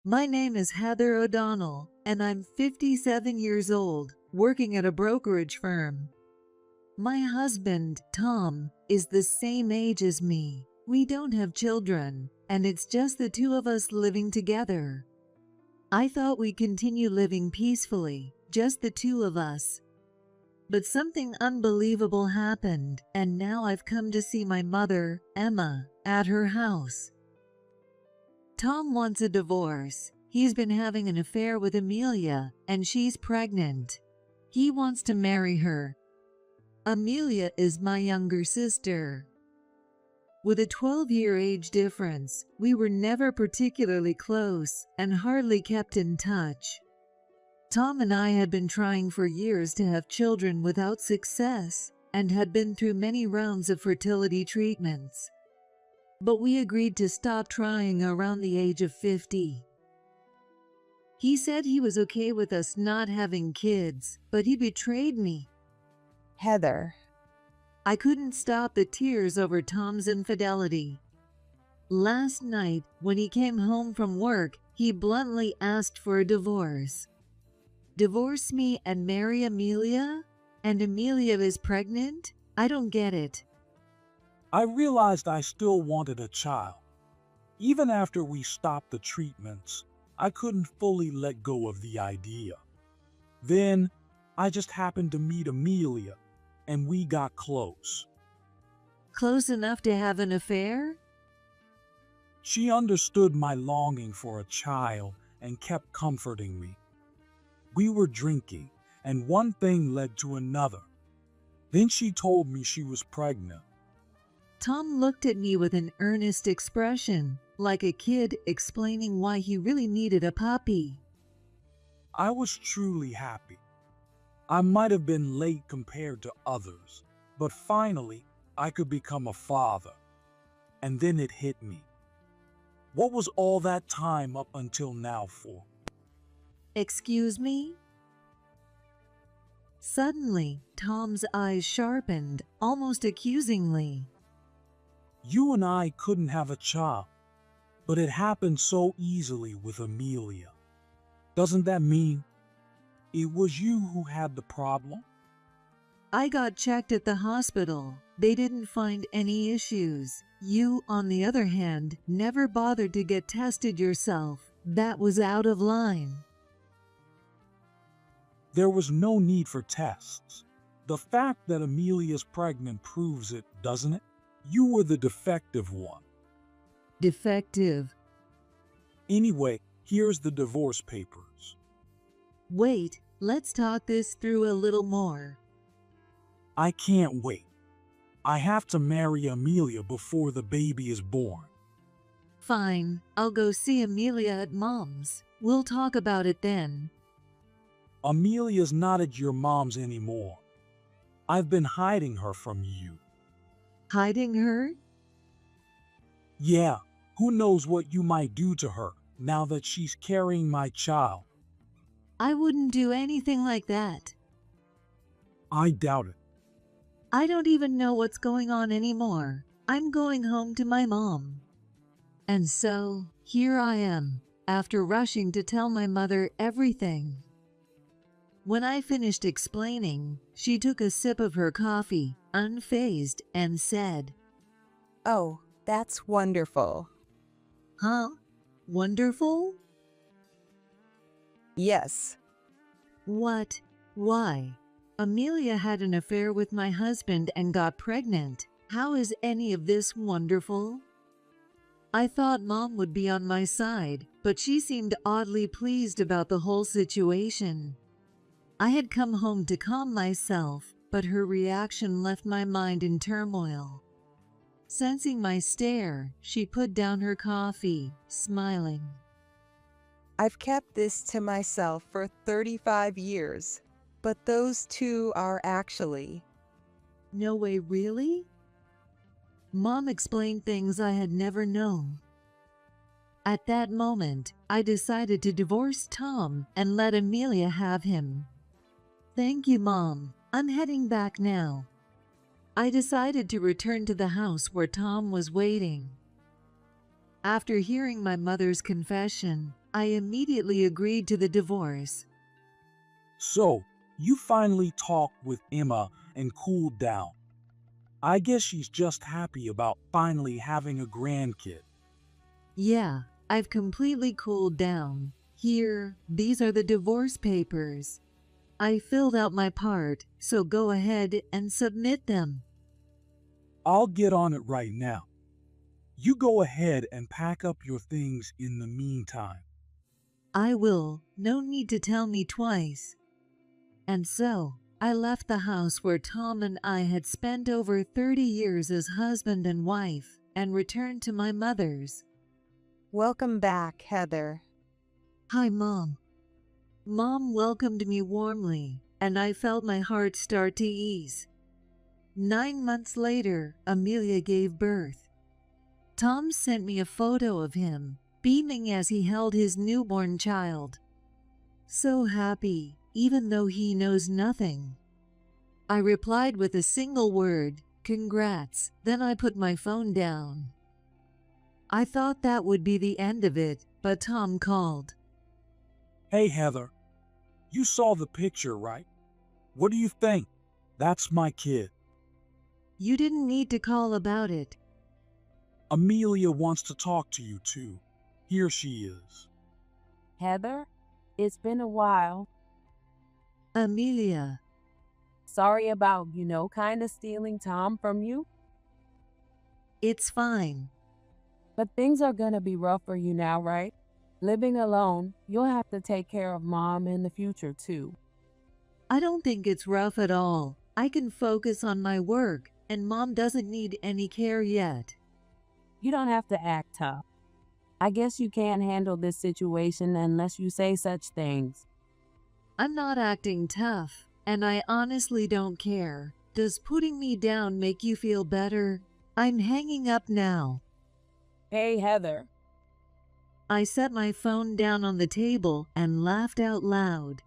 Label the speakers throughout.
Speaker 1: My name is Heather O'Donnell, and I'm 57 years old, working at a brokerage firm. My husband, Tom, is the same age as me. We don't have children, and it's just the two of us living together. I thought we'd continue living peacefully, just the two of us. But something unbelievable happened, and now I've come to see my mother, Emma, at her house. Tom wants a divorce. He's been having an affair with Amelia, and she's pregnant. He wants to marry her. Amelia is my younger sister. With a 12-year age difference, we were never particularly close and hardly kept in touch. Tom and I had been trying for years to have children without success and had been through many rounds of fertility treatments. But we agreed to stop trying around the age of 50. He said he was okay with us not having kids, but he betrayed me.
Speaker 2: Heather,
Speaker 1: I couldn't stop the tears over Tom's infidelity. Last night, when he came home from work, he bluntly asked for a divorce. Divorce me and marry Amelia? And Amelia is pregnant? I don't get it.
Speaker 3: I realized I still wanted a child. Even after we stopped the treatments, I couldn't fully let go of the idea. Then, I just happened to meet Amelia, and we got close.
Speaker 1: Close enough to have an affair?
Speaker 3: She understood my longing for a child and kept comforting me. We were drinking, and one thing led to another. Then she told me she was pregnant.
Speaker 1: Tom looked at me with an earnest expression, like a kid explaining why he really needed a puppy.
Speaker 3: I was truly happy. I might have been late compared to others, but finally, I could become a father. And then it hit me. What was all that time up until now for?
Speaker 1: Excuse me? Suddenly, Tom's eyes sharpened, almost accusingly.
Speaker 3: You and I couldn't have a child, but it happened so easily with Amelia. Doesn't that mean it was you who had the problem?
Speaker 1: I got checked at the hospital. They didn't find any issues. You, on the other hand, never bothered to get tested yourself. That was out of line.
Speaker 3: There was no need for tests. The fact that Amelia's pregnant proves it, doesn't it? You were the defective one.
Speaker 1: Defective?
Speaker 3: Anyway, here's the divorce papers.
Speaker 1: Wait, let's talk this through a little more.
Speaker 3: I can't wait. I have to marry Amelia before the baby is born.
Speaker 1: Fine, I'll go see Amelia at Mom's. We'll talk about it then.
Speaker 3: Amelia's not at your mom's anymore. I've been hiding her from you.
Speaker 1: Hiding her?
Speaker 3: Yeah, who knows what you might do to her now that she's carrying my child.
Speaker 1: I wouldn't do anything like that.
Speaker 3: I doubt it.
Speaker 1: I don't even know what's going on anymore. I'm going home to my mom. And so, here I am, after rushing to tell my mother everything. When I finished explaining, she took a sip of her coffee, unfazed, and said,
Speaker 2: oh, that's wonderful.
Speaker 1: Huh? Wonderful?
Speaker 2: Yes.
Speaker 1: What? Why? Amelia had an affair with my husband and got pregnant. How is any of this wonderful? I thought Mom would be on my side, but she seemed oddly pleased about the whole situation. I had come home to calm myself, but her reaction left my mind in turmoil. Sensing my stare, she put down her coffee, smiling.
Speaker 2: I've kept this to myself for 35 years, but those two are actually...
Speaker 1: No way, really? Mom explained things I had never known. At that moment, I decided to divorce Tom and let Amelia have him. Thank you, Mom. I'm heading back now. I decided to return to the house where Tom was waiting. After hearing my mother's confession, I immediately agreed to the divorce.
Speaker 3: So, you finally talked with Emma and cooled down. I guess she's just happy about finally having a grandkid.
Speaker 1: Yeah, I've completely cooled down. Here, these are the divorce papers. I filled out my part, so go ahead and submit them.
Speaker 3: I'll get on it right now. You go ahead and pack up your things in the meantime.
Speaker 1: I will, no need to tell me twice. And so, I left the house where Tom and I had spent over 30 years as husband and wife and returned to my mother's.
Speaker 2: Welcome back, Heather.
Speaker 1: Hi, Mom. Mom welcomed me warmly, and I felt my heart start to ease. 9 months later, Amelia gave birth. Tom sent me a photo of him, beaming as he held his newborn child. So happy, even though he knows nothing. I replied with a single word, "Congrats," then I put my phone down. I thought that would be the end of it, but Tom called.
Speaker 3: Hey Heather, you saw the picture, right? What do you think? That's my kid.
Speaker 1: You didn't need to call about it.
Speaker 3: Amelia wants to talk to you too. Here she is.
Speaker 4: Heather, it's been a while.
Speaker 1: Amelia,
Speaker 4: Sorry about, kind of stealing Tom from you.
Speaker 1: it's fine.
Speaker 4: But things are gonna be rough for you now, right? Living alone, you'll have to take care of Mom in the future, too.
Speaker 1: I don't think it's rough at all. I can focus on my work, and Mom doesn't need any care yet.
Speaker 4: You don't have to act tough. I guess you can't handle this situation unless you say such things.
Speaker 1: I'm not acting tough, and I honestly don't care. Does putting me down make you feel better? I'm hanging up now.
Speaker 4: Hey, Heather.
Speaker 1: I set my phone down on the table and laughed out loud.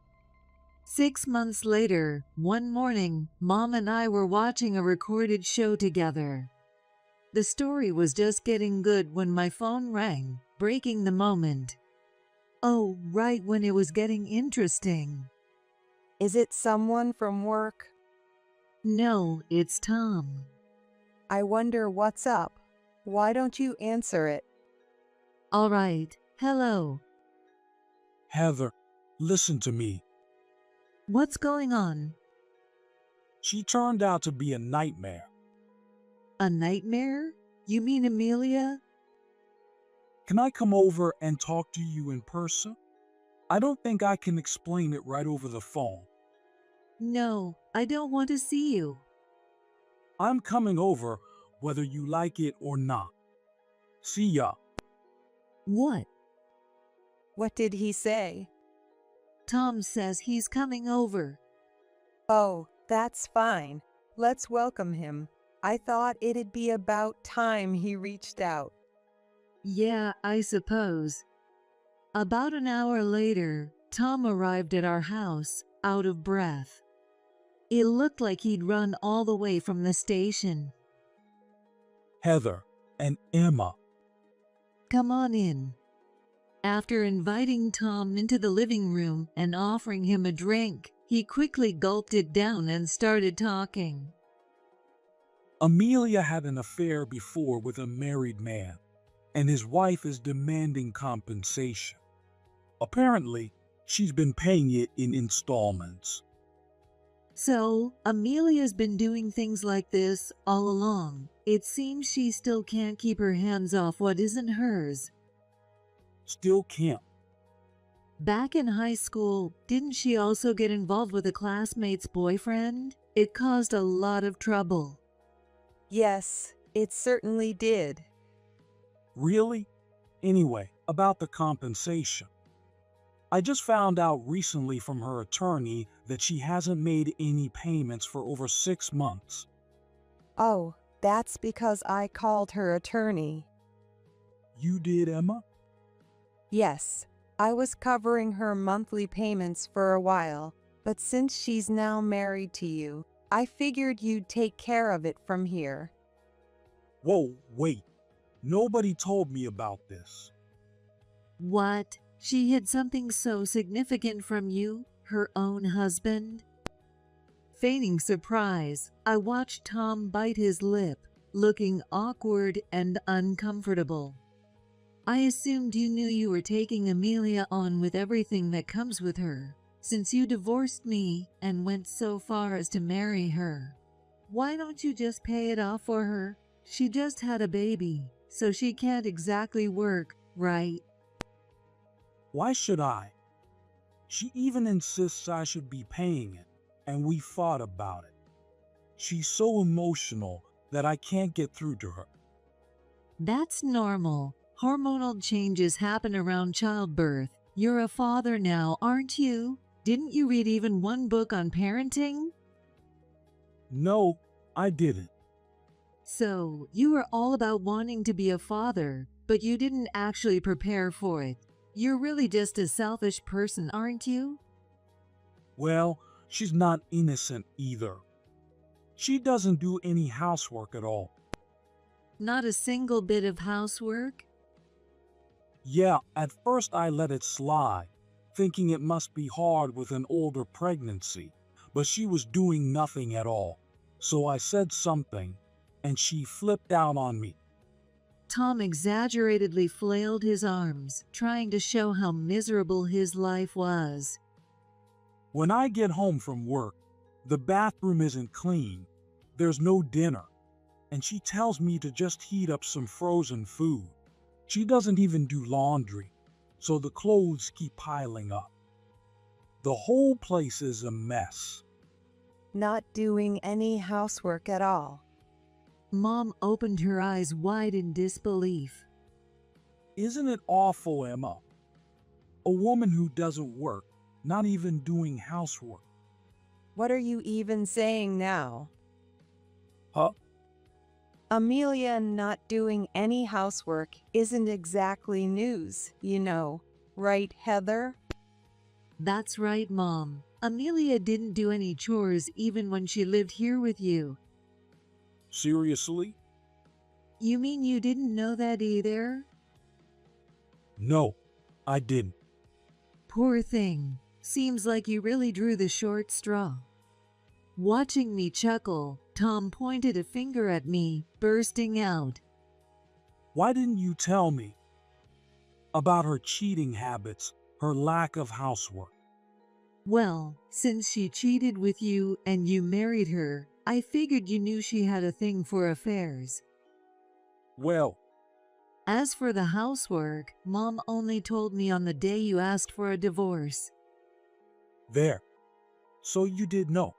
Speaker 1: 6 months later, one morning, Mom and I were watching a recorded show together. The story was just getting good when my phone rang, breaking the moment. Oh, right when it was getting interesting.
Speaker 2: Is it someone from work?
Speaker 1: No, it's Tom.
Speaker 2: I wonder what's up. Why don't you answer it?
Speaker 1: All right, hello.
Speaker 3: Heather, listen to me.
Speaker 1: What's going on?
Speaker 3: She turned out to be a nightmare.
Speaker 1: A nightmare? You mean Amelia?
Speaker 3: Can I come over and talk to you in person? I don't think I can explain it right over the phone.
Speaker 1: No, I don't want to see you.
Speaker 3: I'm coming over whether you like it or not. See ya.
Speaker 1: What?
Speaker 2: What did he say?
Speaker 1: Tom says he's coming over.
Speaker 2: Oh, that's fine. Let's welcome him. I thought it'd be about time he reached out.
Speaker 1: Yeah, I suppose. About an hour later, Tom arrived at our house, out of breath. It looked like he'd run all the way from the station.
Speaker 3: Heather and Emma.
Speaker 1: Come on in. After inviting Tom into the living room and offering him a drink, he quickly gulped it down and started talking.
Speaker 3: Amelia had an affair before with a married man, and his wife is demanding compensation. Apparently, she's been paying it in installments.
Speaker 1: So, Amelia's been doing things like this all along. It seems she still can't keep her hands off what isn't hers.
Speaker 3: Still can't.
Speaker 1: Back in high school, didn't she also get involved with a classmate's boyfriend? It caused a lot of trouble.
Speaker 2: Yes, it certainly did.
Speaker 3: Really? Anyway, about the compensation. I just found out recently from her attorney that she hasn't made any payments for over 6 months.
Speaker 2: Oh, that's because I called her attorney.
Speaker 3: You did, Emma?
Speaker 2: Yes, I was covering her monthly payments for a while, but since she's now married to you, I figured you'd take care of it from here.
Speaker 3: Whoa, wait. Nobody told me about this.
Speaker 1: What? She hid something so significant from you, her own husband? Feigning surprise, I watched Tom bite his lip, looking awkward and uncomfortable. I assumed you knew you were taking Amelia on with everything that comes with her, since you divorced me and went so far as to marry her. Why don't you just pay it off for her? She just had a baby, so she can't exactly work, right?
Speaker 3: Why should I? She even insists I should be paying it, and we fought about it. She's so emotional that I can't get through to her.
Speaker 1: That's normal. Hormonal changes happen around childbirth. You're a father now, aren't you? Didn't you read even one book on parenting?
Speaker 3: No, I didn't.
Speaker 1: So, you were all about wanting to be a father, but you didn't actually prepare for it. You're really just a selfish person, aren't you?
Speaker 3: Well, she's not innocent either. She doesn't do any housework at all.
Speaker 1: Not a single bit of housework?
Speaker 3: Yeah, at first I let it slide, thinking it must be hard with an older pregnancy, but she was doing nothing at all. So I said something, and she flipped out on me.
Speaker 1: Tom exaggeratedly flailed his arms, trying to show how miserable his life was.
Speaker 3: When I get home from work, the bathroom isn't clean, there's no dinner, and she tells me to just heat up some frozen food. She doesn't even do laundry, so the clothes keep piling up. The whole place is a mess.
Speaker 2: Not doing any housework at all.
Speaker 1: Mom opened her eyes wide in disbelief.
Speaker 3: Isn't it awful, Emma? A woman who doesn't work, not even doing housework.
Speaker 2: What are you even saying now?
Speaker 3: Huh?
Speaker 2: Amelia not doing any housework isn't exactly news, you know, right, Heather?
Speaker 1: That's right, Mom. Amelia didn't do any chores even when she lived here with you.
Speaker 3: Seriously?
Speaker 1: You mean you didn't know that either?
Speaker 3: No, I didn't.
Speaker 1: Poor thing. Seems like you really drew the short straw. Watching me chuckle, Tom pointed a finger at me, bursting out.
Speaker 3: Why didn't you tell me about her cheating habits, her lack of housework?
Speaker 1: Well, since she cheated with you and you married her, I figured you knew she had a thing for affairs.
Speaker 3: Well,
Speaker 1: As for the housework, Mom only told me on the day you asked for a divorce.
Speaker 3: there. So you did know.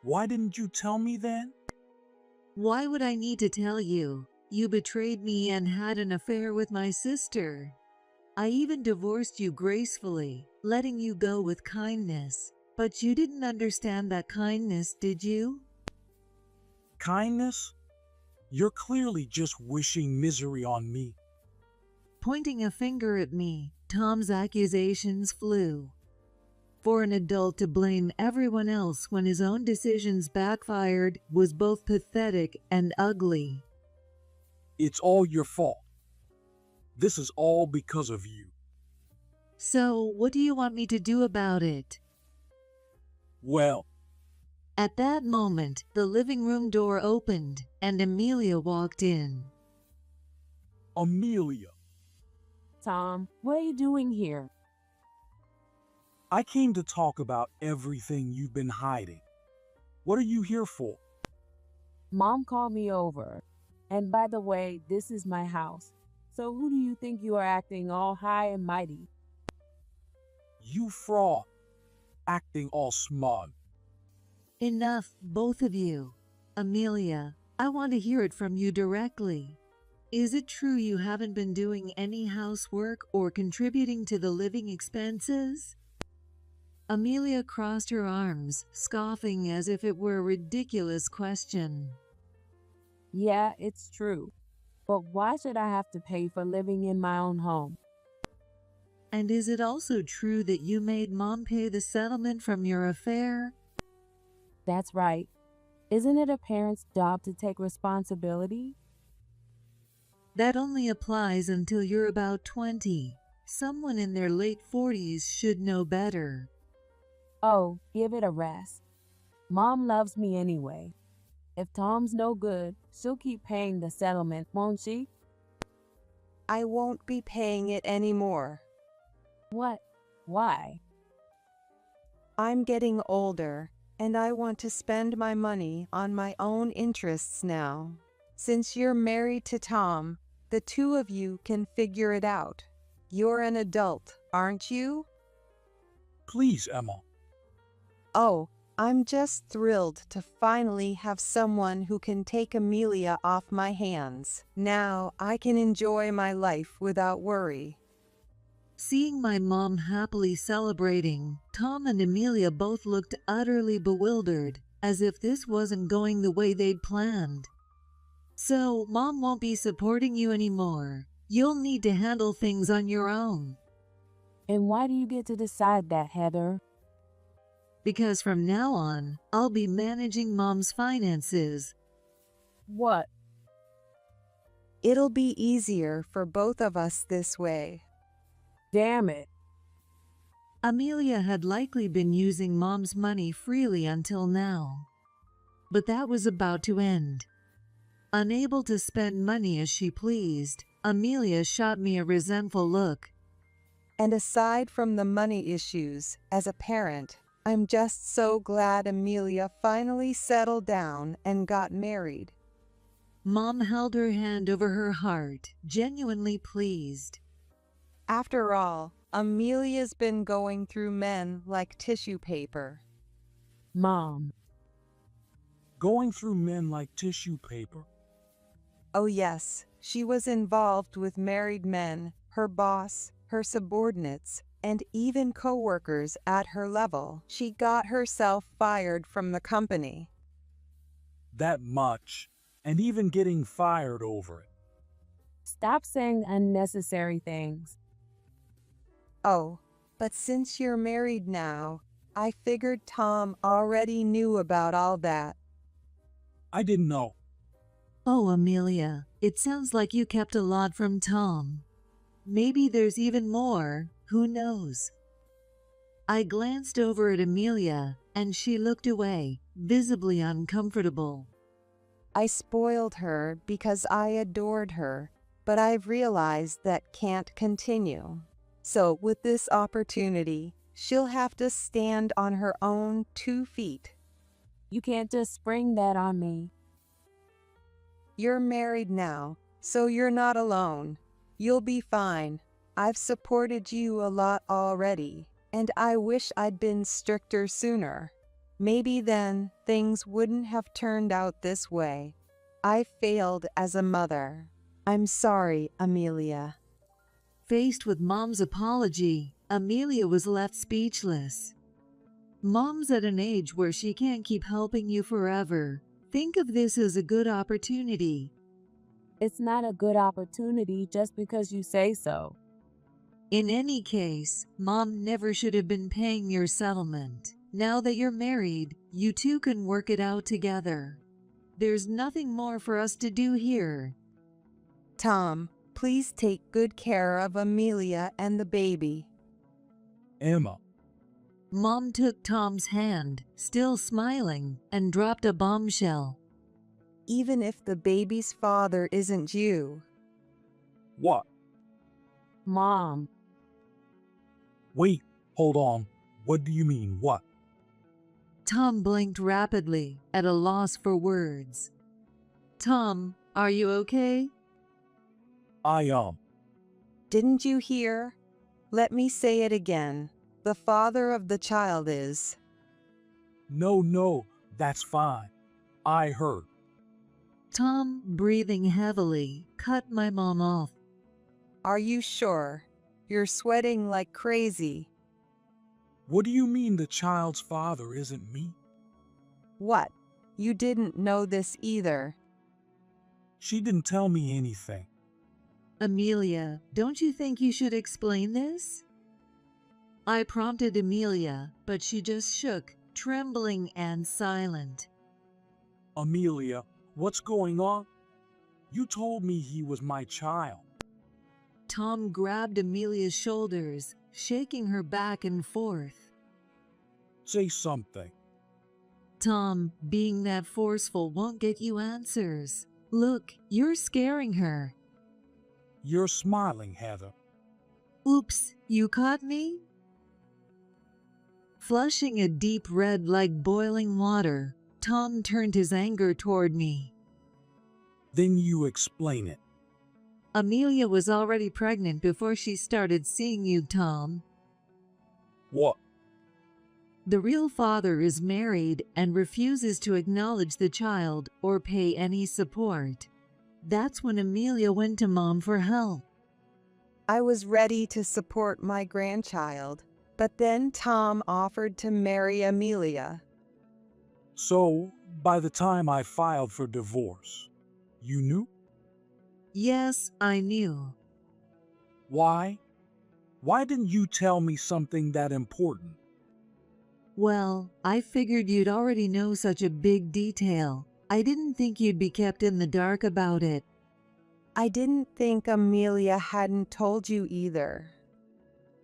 Speaker 3: Why didn't you tell me then?
Speaker 1: Why would I need to tell you? You betrayed me and had an affair with my sister. I even divorced you gracefully, letting you go with kindness. But you didn't understand that kindness, did you?
Speaker 3: Kindness? You're clearly just wishing misery on me.
Speaker 1: Pointing a finger at me, Tom's accusations flew. For an adult to blame everyone else when his own decisions backfired was both pathetic and ugly.
Speaker 3: It's all your fault. This is all because of you.
Speaker 1: So, what do you want me to do about it?
Speaker 3: Well,
Speaker 1: At that moment, the living room door opened and Amelia walked in.
Speaker 3: Amelia,
Speaker 4: Tom, what are you doing here?
Speaker 3: I came to talk about everything you've been hiding. What are you here for?
Speaker 4: Mom called me over. And by the way, this is my house. So who do you think you are acting all high and mighty?
Speaker 3: You fraud, acting all smug.
Speaker 1: Enough, both of you. Amelia, I want to hear it from you directly. Is it true you haven't been doing any housework or contributing to the living expenses? Amelia crossed her arms, scoffing as if it were a ridiculous question.
Speaker 4: Yeah, it's true. But why should I have to pay for living in my own home?
Speaker 1: And is it also true that you made Mom pay the settlement from your affair?
Speaker 4: That's right. Isn't it a parent's job to take responsibility?
Speaker 1: That only applies until you're about 20. Someone in their late 40s should know better.
Speaker 4: Oh, give it a rest. Mom loves me anyway. If Tom's no good, she'll keep paying the settlement, won't she?
Speaker 2: I won't be paying it anymore.
Speaker 4: What? Why?
Speaker 2: I'm getting older, and I want to spend my money on my own interests now. Since you're married to Tom, the two of you can figure it out. You're an adult, aren't you?
Speaker 3: Please, Emma.
Speaker 2: Oh, I'm just thrilled to finally have someone who can take Amelia off my hands. Now I can enjoy my life without worry.
Speaker 1: Seeing my mom happily celebrating, Tom and Amelia both looked utterly bewildered, as if this wasn't going the way they'd planned. So, Mom won't be supporting you anymore. You'll need to handle things on your own.
Speaker 4: And why do you get to decide that, Heather?
Speaker 1: Because from now on, I'll be managing Mom's finances.
Speaker 4: What?
Speaker 2: It'll be easier for both of us this way.
Speaker 4: Damn it.
Speaker 1: Amelia had likely been using Mom's money freely until now. But that was about to end. Unable to spend money as she pleased, Amelia shot me a resentful look.
Speaker 2: And aside from the money issues, as a parent, I'm just so glad Amelia finally settled down and got married.
Speaker 1: Mom held her hand over her heart, genuinely pleased.
Speaker 2: After all, Amelia's been going through men like tissue paper.
Speaker 4: Mom.
Speaker 3: Going through men like tissue paper?
Speaker 2: Oh yes, she was involved with married men, her boss, her subordinates, and even co-workers at her level. She got herself fired from the company.
Speaker 3: That much, and even getting fired over it.
Speaker 4: Stop saying unnecessary things.
Speaker 2: Oh, but since you're married now, I figured Tom already knew about all that.
Speaker 3: I didn't know.
Speaker 1: Oh, Amelia, it sounds like you kept a lot from Tom. Maybe there's even more, who knows? I glanced over at Amelia, and she looked away, visibly uncomfortable.
Speaker 2: I spoiled her because I adored her, but I've realized that can't continue. So with this opportunity, she'll have to stand on her own 2 feet.
Speaker 4: You can't just spring that on me.
Speaker 2: You're married now, so you're not alone. You'll be fine. I've supported you a lot already, and I wish I'd been stricter sooner. Maybe then things wouldn't have turned out this way. I failed as a mother. I'm sorry, Amelia.
Speaker 1: Faced with Mom's apology, Amelia was left speechless. Mom's at an age where she can't keep helping you forever. Think of this as a good opportunity.
Speaker 4: It's not a good opportunity just because you say so.
Speaker 1: In any case, Mom never should have been paying your settlement. Now that you're married, you two can work it out together. There's nothing more for us to do here.
Speaker 2: Tom, please take good care of Amelia and the baby.
Speaker 3: Emma.
Speaker 1: Mom took Tom's hand, still smiling, and dropped a bombshell.
Speaker 2: Even if the baby's father isn't you.
Speaker 3: What?
Speaker 4: Mom.
Speaker 3: Wait, hold on. What do you mean, what?
Speaker 1: Tom blinked rapidly, at a loss for words. Tom, are you okay?
Speaker 2: Didn't you hear? Let me say it again. The father of the child is.
Speaker 3: No, that's fine. I heard.
Speaker 1: Tom, breathing heavily, cut my mom off.
Speaker 2: Are you sure? You're sweating like crazy.
Speaker 3: What do you mean the child's father isn't me?
Speaker 2: What? You didn't know this either.
Speaker 3: She didn't tell me anything.
Speaker 1: Amelia, don't you think you should explain this? I prompted Amelia, but she just shook, trembling and silent.
Speaker 3: Amelia, what's going on? You told me he was my child.
Speaker 1: Tom grabbed Amelia's shoulders, shaking her back and forth.
Speaker 3: Say something.
Speaker 1: Tom, being that forceful won't get you answers. Look, you're scaring her.
Speaker 3: You're smiling, Heather.
Speaker 1: Oops, you caught me? Flushing a deep red like boiling water, Tom turned his anger toward me.
Speaker 3: Then you explain it.
Speaker 1: Amelia was already pregnant before she started seeing you, Tom.
Speaker 3: What?
Speaker 1: The real father is married and refuses to acknowledge the child or pay any support. That's when Amelia went to Mom for help.
Speaker 2: I was ready to support my grandchild, but then Tom offered to marry Amelia.
Speaker 3: So, by the time I filed for divorce, you knew?
Speaker 1: Yes, I knew.
Speaker 3: Why? Why didn't you tell me something that important?
Speaker 1: Well, I figured you'd already know such a big detail. I didn't think you'd be kept in the dark about it.
Speaker 2: I didn't think Amelia hadn't told you either.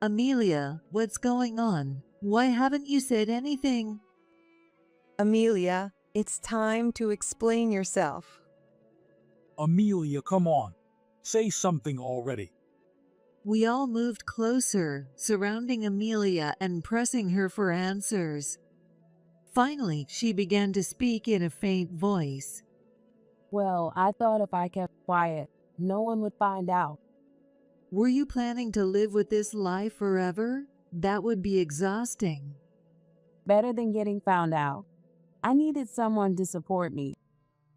Speaker 1: Amelia, what's going on? Why haven't you said anything?
Speaker 2: Amelia, it's time to explain yourself.
Speaker 3: Amelia, come on. Say something already.
Speaker 1: We all moved closer, surrounding Amelia and pressing her for answers. Finally, she began to speak in a faint voice.
Speaker 4: Well, I thought if I kept quiet, no one would find out.
Speaker 1: Were you planning to live with this lie forever? That would be exhausting.
Speaker 4: Better than getting found out. I needed someone to support me.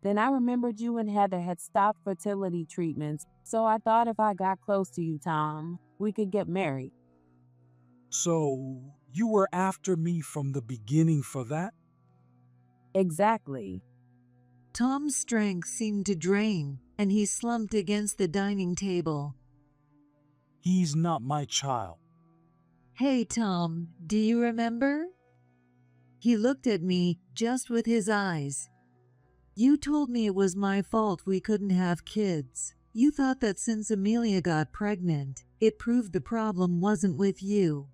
Speaker 4: Then I remembered you and Heather had stopped fertility treatments, so I thought if I got close to you, Tom, we could get married.
Speaker 3: So, you were after me from the beginning for that?
Speaker 4: Exactly.
Speaker 1: Tom's strength seemed to drain, and he slumped against the dining table.
Speaker 3: He's not my child.
Speaker 1: Hey, Tom, do you remember? He looked at me, just with his eyes. You told me it was my fault we couldn't have kids. You thought that since Amelia got pregnant, it proved the problem wasn't with you.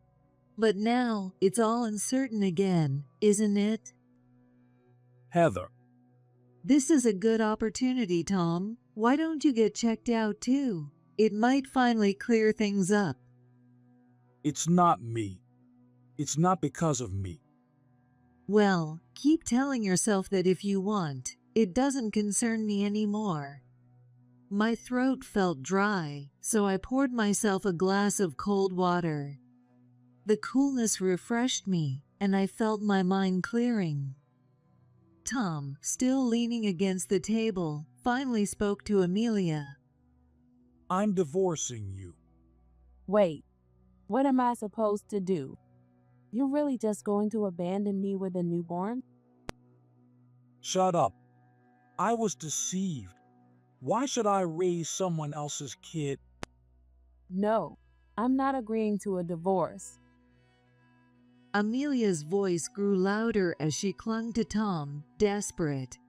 Speaker 1: But now, it's all uncertain again, isn't it?
Speaker 3: Heather.
Speaker 1: This is a good opportunity, Tom. Why don't you get checked out too? It might finally clear things up.
Speaker 3: It's not me. It's not because of me.
Speaker 1: Well, keep telling yourself that if you want. It doesn't concern me anymore. My throat felt dry, so I poured myself a glass of cold water. The coolness refreshed me, and I felt my mind clearing. Tom, still leaning against the table, finally spoke to Amelia.
Speaker 3: I'm divorcing you.
Speaker 4: Wait, what am I supposed to do? You're really just going to abandon me with a newborn?
Speaker 3: Shut up. I was deceived. Why should I raise someone else's kid?
Speaker 4: No, I'm not agreeing to a divorce.
Speaker 1: Amelia's voice grew louder as she clung to Tom, desperate.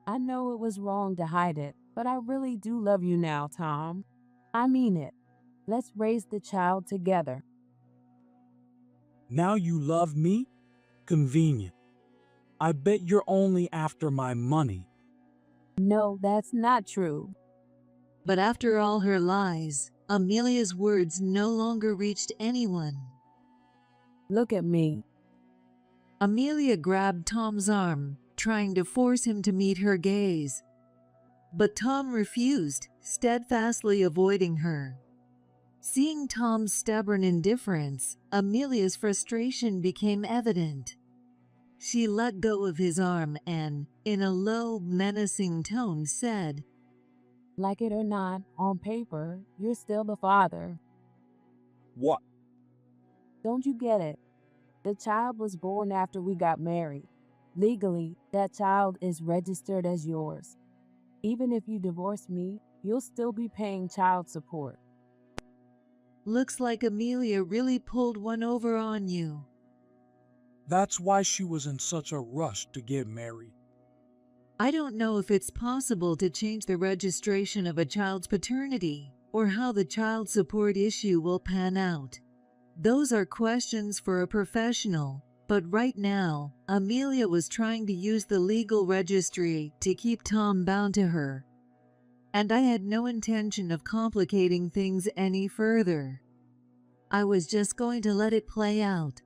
Speaker 4: I know it was wrong to hide it, but I really do love you now, Tom. I mean it. Let's raise the child together.
Speaker 3: Now you love me? Convenient. I bet you're only after my money.
Speaker 4: No, that's not true.
Speaker 1: But after all her lies, Amelia's words no longer reached anyone.
Speaker 4: Look at me.
Speaker 1: Amelia grabbed Tom's arm, trying to force him to meet her gaze. But Tom refused, steadfastly avoiding her. Seeing Tom's stubborn indifference, Amelia's frustration became evident. She let go of his arm and, in a low, menacing tone, said,
Speaker 4: Like it or not, on paper, you're still the father.
Speaker 3: What?
Speaker 4: Don't you get it? The child was born after we got married. Legally, that child is registered as yours. Even if you divorce me, you'll still be paying child support.
Speaker 1: Looks like Amelia really pulled one over on you.
Speaker 3: That's why she was in such a rush to get married.
Speaker 1: I don't know if it's possible to change the registration of a child's paternity. or how the child support issue will pan out. Those are questions for a professional. But right now, Amelia was trying to use the legal registry to keep Tom bound to her. And I had no intention of complicating things any further. I was just going to let it play out.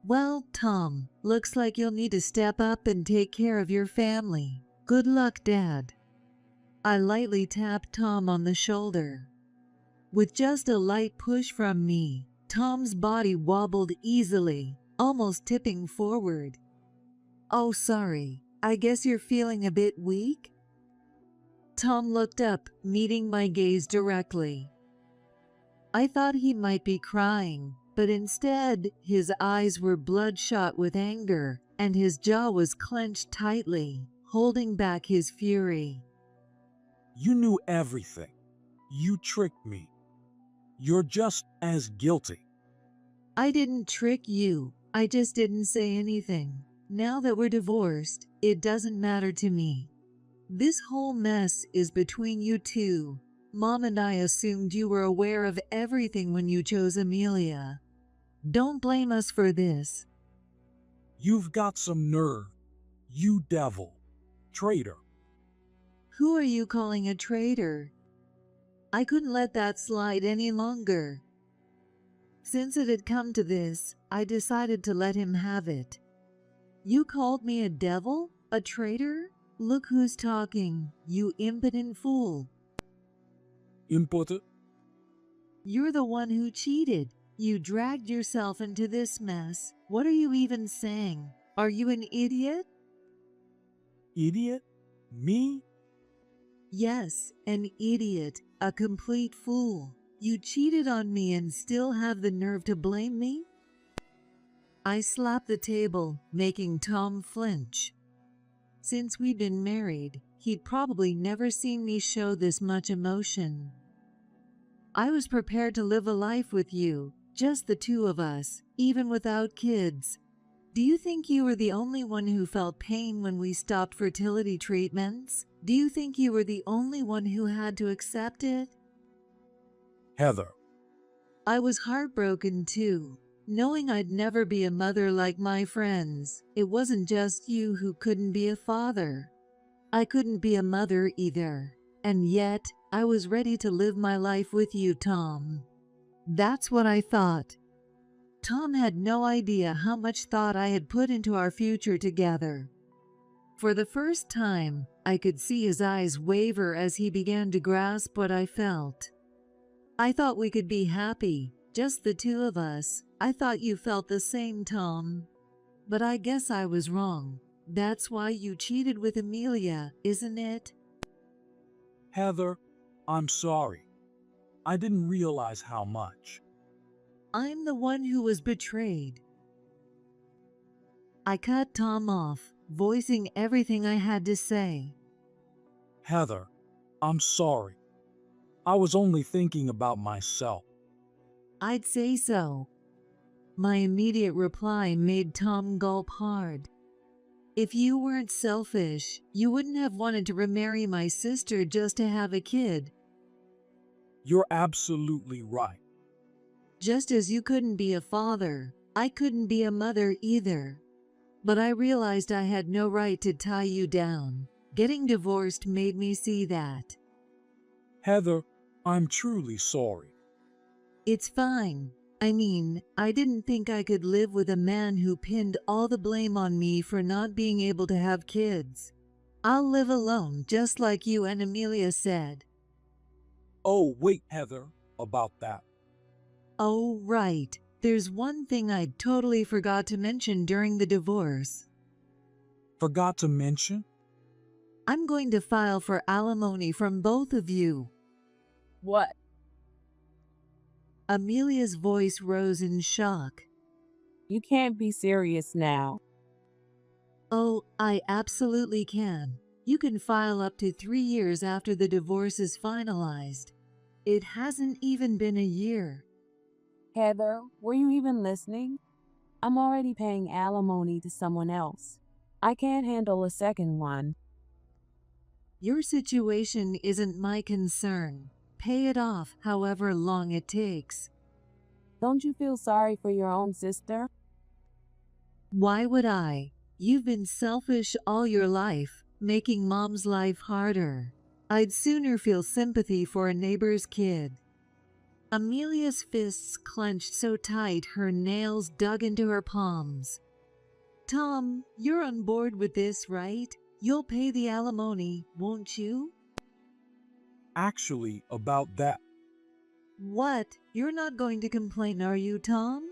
Speaker 1: Well, Tom, looks like you'll need to step up and take care of your family. Good luck, Dad. I lightly tapped Tom on the shoulder. With just a light push from me, Tom's body wobbled easily, almost tipping forward. Oh, sorry. I guess you're feeling a bit weak? Tom looked up, meeting my gaze directly. I thought he might be crying, but instead, his eyes were bloodshot with anger, and his jaw was clenched tightly, holding back his fury.
Speaker 3: You knew everything. You tricked me. You're just as guilty.
Speaker 1: I didn't trick you. I just didn't say anything. Now that we're divorced, it doesn't matter to me. This whole mess is between you two. Mom and I assumed you were aware of everything when you chose Amelia. Don't blame us for this.
Speaker 3: You've got some nerve. You devil. Traitor.
Speaker 1: Who are you calling a traitor? I couldn't let that slide any longer. Since it had come to this, I decided to let him have it. You called me a devil? A traitor? Look who's talking, you impotent fool.
Speaker 3: Impotent?
Speaker 1: You're the one who cheated. You dragged yourself into this mess. What are you even saying? Are you an idiot?
Speaker 3: Idiot? Me?
Speaker 1: Yes, an idiot, a complete fool. You cheated on me and still have the nerve to blame me? I slapped the table, making Tom flinch. Since we'd been married, he'd probably never seen me show this much emotion. I was prepared to live a life with you, just the two of us, even without kids. Do you think you were the only one who felt pain when we stopped fertility treatments? Do you think you were the only one who had to accept it?
Speaker 3: Heather.
Speaker 1: I was heartbroken too, knowing I'd never be a mother like my friends. It wasn't just you who couldn't be a father. I couldn't be a mother either. And yet, I was ready to live my life with you, Tom. That's what I thought. Tom had no idea how much thought I had put into our future together. For the first time, I could see his eyes waver as he began to grasp what I felt. I thought we could be happy, just the two of us. I thought you felt the same, Tom. But I guess I was wrong. That's why you cheated with Amelia, isn't it?
Speaker 3: Heather, I'm sorry. I didn't realize how much.
Speaker 1: I'm the one who was betrayed. I cut Tom off, voicing everything I had to say.
Speaker 3: Heather, I'm sorry. I was only thinking about myself.
Speaker 1: I'd say so. My immediate reply made Tom gulp hard. If you weren't selfish, you wouldn't have wanted to remarry my sister just to have a kid.
Speaker 3: You're absolutely right.
Speaker 1: Just as you couldn't be a father, I couldn't be a mother either. But I realized I had no right to tie you down. Getting divorced made me see that.
Speaker 3: Heather, I'm truly sorry.
Speaker 1: It's fine. I mean, I didn't think I could live with a man who pinned all the blame on me for not being able to have kids. I'll live alone, just like you and Amelia said.
Speaker 3: Oh, wait, Heather, about that.
Speaker 1: Oh, right. There's one thing I totally forgot to mention during the divorce.
Speaker 3: Forgot to mention?
Speaker 1: I'm going to file for alimony from both of you.
Speaker 4: What?
Speaker 1: Amelia's voice rose in shock.
Speaker 4: You can't be serious now.
Speaker 1: Oh, I absolutely can. You can file up to 3 years after the divorce is finalized. It hasn't even been a year.
Speaker 4: Heather, were you even listening? I'm already paying alimony to someone else. I can't handle a second one.
Speaker 1: Your situation isn't my concern. pay it off however long it takes.
Speaker 4: Don't you feel sorry for your own sister?
Speaker 1: Why would I? You've been selfish all your life, making Mom's life harder. I'd sooner feel sympathy for a neighbor's kid. Amelia's fists clenched so tight her nails dug into her palms. Tom, you're on board with this, right? You'll pay the alimony, won't you?
Speaker 3: Actually, about that,
Speaker 1: What? You're not going to complain, are you, Tom?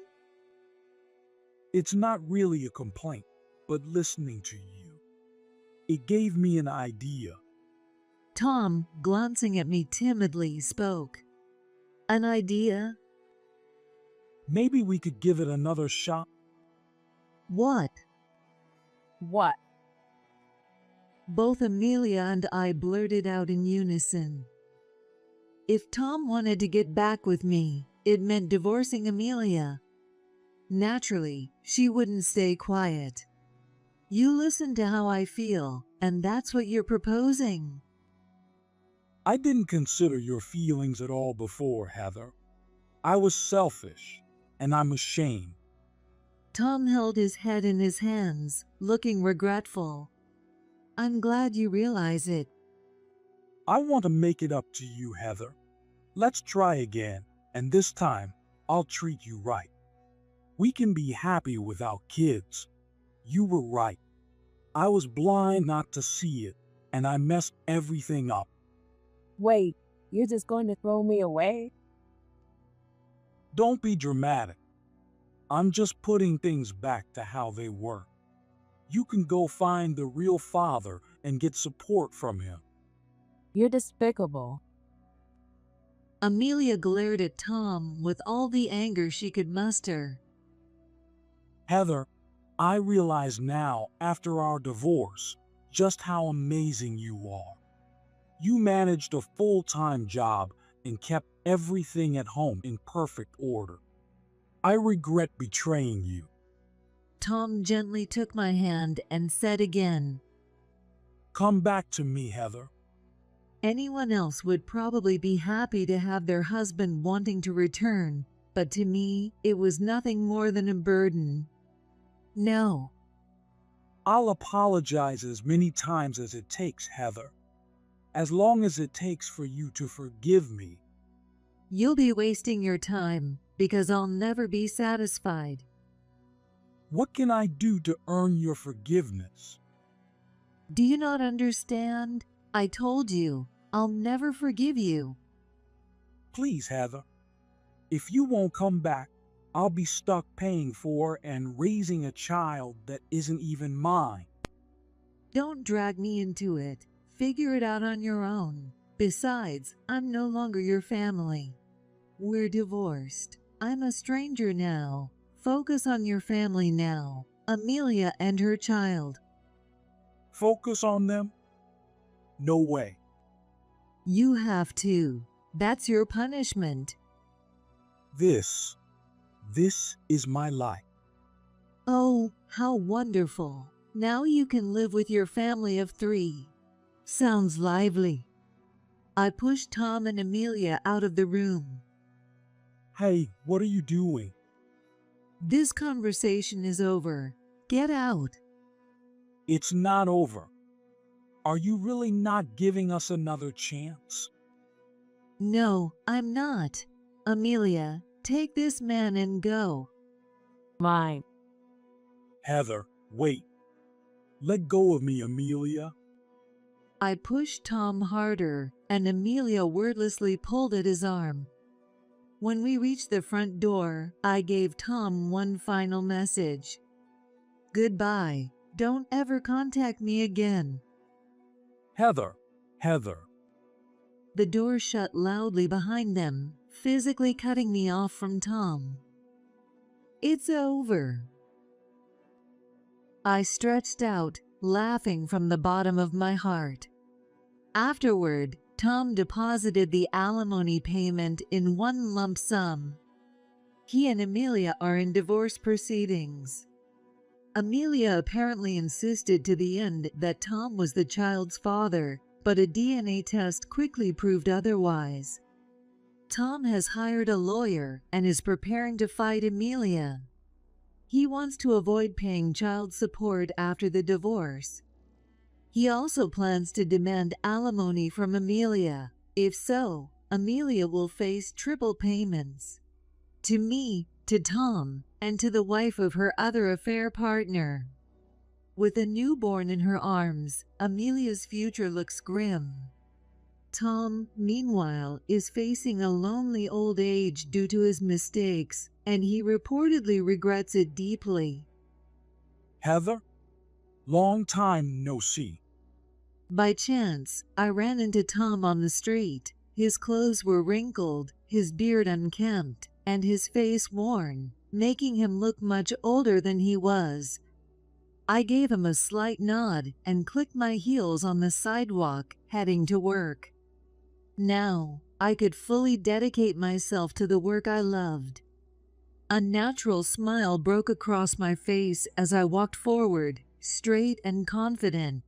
Speaker 3: it's not really a complaint, but listening to you. It gave me an idea.
Speaker 1: Tom, glancing at me timidly, spoke. An idea?
Speaker 3: Maybe we could give it another shot.
Speaker 1: What?
Speaker 4: What?
Speaker 1: Both Amelia and I blurted out in unison. If Tom wanted to get back with me, it meant divorcing Amelia. Naturally, she wouldn't stay quiet. You listen to how I feel, and that's what you're proposing.
Speaker 3: I didn't consider your feelings at all before, Heather. I was selfish, and I'm ashamed.
Speaker 1: Tom held his head in his hands, looking regretful. I'm glad you realize it.
Speaker 3: I want to make it up to you, Heather. Let's try again, and this time, I'll treat you right. We can be happy without kids. You were right. I was blind not to see it, and I messed everything up.
Speaker 4: Wait, you're just going to throw me away?
Speaker 3: Don't be dramatic. I'm just putting things back to how they were. You can go find the real father and get support from him.
Speaker 4: You're despicable.
Speaker 1: Amelia glared at Tom with all the anger she could muster.
Speaker 3: Heather, I realize now, after our divorce, just how amazing you are. You managed a full-time job and kept everything at home in perfect order. I regret betraying you.
Speaker 1: Tom gently took my hand and said again,
Speaker 3: Come back to me, Heather.
Speaker 1: anyone else would probably be happy to have their husband wanting to return, but to me, it was nothing more than a burden. No.
Speaker 3: I'll apologize as many times as it takes, Heather. As long as it takes for you to forgive me.
Speaker 1: You'll be wasting your time, because I'll never be satisfied.
Speaker 3: What can I do to earn your forgiveness?
Speaker 1: Do you not understand? I told you, I'll never forgive you.
Speaker 3: Please, Heather. If you won't come back, I'll be stuck paying for and raising a child that isn't even mine.
Speaker 1: Don't drag me into it. Figure it out on your own. Besides, I'm no longer your family. We're divorced. I'm a stranger now. Focus on your family now. Amelia and her child.
Speaker 3: Focus on them? No way.
Speaker 1: You have to. That's your punishment.
Speaker 3: This is my life.
Speaker 1: Oh, how wonderful. Now you can live with your family of 3. Sounds lively. I pushed Tom and Amelia out of the room.
Speaker 3: Hey, what are you doing?
Speaker 1: This conversation is over. Get out.
Speaker 3: It's not over. Are you really not giving us another chance?
Speaker 1: No, I'm not. Amelia, take this man and go.
Speaker 4: Mine.
Speaker 3: Heather, wait. Let go of me, Amelia.
Speaker 1: I pushed Tom harder, and Amelia wordlessly pulled at his arm. When we reached the front door, I gave Tom one final message. Goodbye. Don't ever contact me again.
Speaker 3: Heather.
Speaker 1: The door shut loudly behind them, physically cutting me off from Tom. It's over. I stretched out, laughing from the bottom of my heart. Afterward, Tom deposited the alimony payment in one lump sum. He and Amelia are in divorce proceedings. Amelia apparently insisted to the end that Tom was the child's father, but a DNA test quickly proved otherwise. Tom has hired a lawyer and is preparing to fight Amelia. He wants to avoid paying child support after the divorce. He also plans to demand alimony from Amelia. If so, Amelia will face triple payments. To me, to Tom, and to the wife of her other affair partner. With a newborn in her arms, Amelia's future looks grim. Tom, meanwhile, is facing a lonely old age due to his mistakes, and he reportedly regrets it deeply.
Speaker 3: Heather, long time no see.
Speaker 1: By chance, I ran into Tom on the street. His clothes were wrinkled, his beard unkempt, and his face worn, making him look much older than he was. I gave him a slight nod and clicked my heels on the sidewalk, heading to work. Now, I could fully dedicate myself to the work I loved. A natural smile broke across my face as I walked forward, straight and confident.